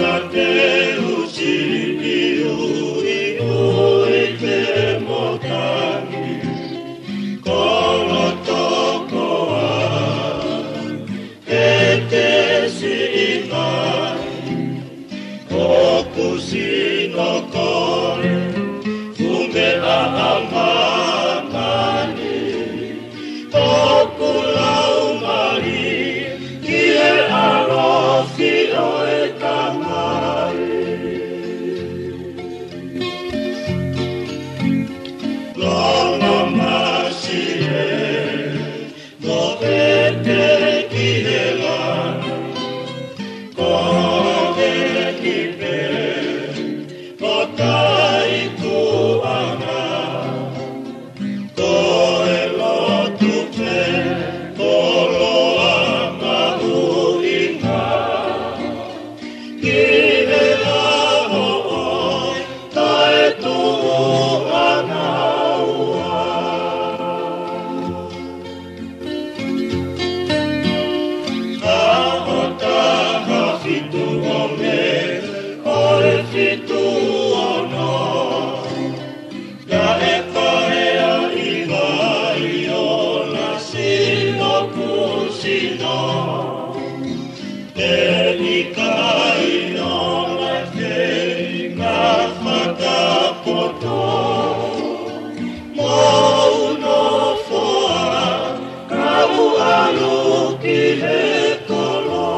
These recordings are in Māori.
Deus iui te motani, kono tokoa, e te sinai, oku sino kore, fume a amamani, oku laumari, kie alofi o e kamai. Lono masie, no vete kihela, kove kipe, kotai kuana, koe lotu pe, koloa mahuinga, kihela ho'o, tae tu'ana. Fitu ono, ya e karea iwa I ona sino kusino, e ikai no na te na whakapoto, mo uno foa, kau alu ki he kolo.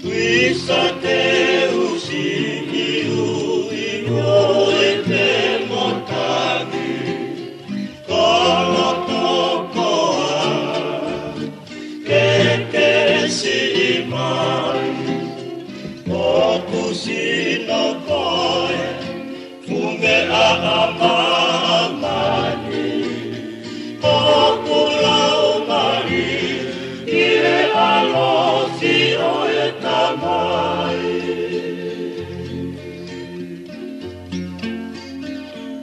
Visa Deus iui te motani, kono tokoa, ke si mai, oku sino koe, fume a amamani, oku laumari, kie alofi o e tamai.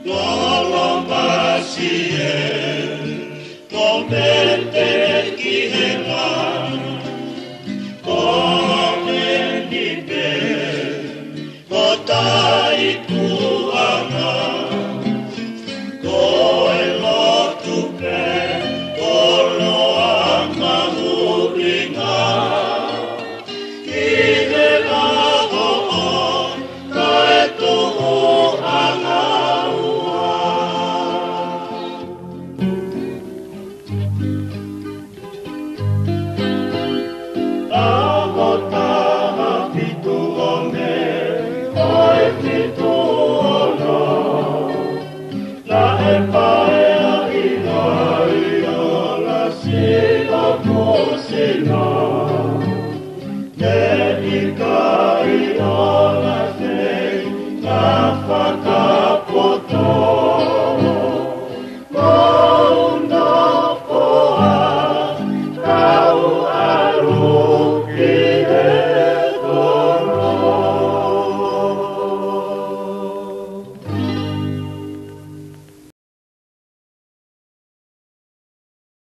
Lolo masie, no vete kihela,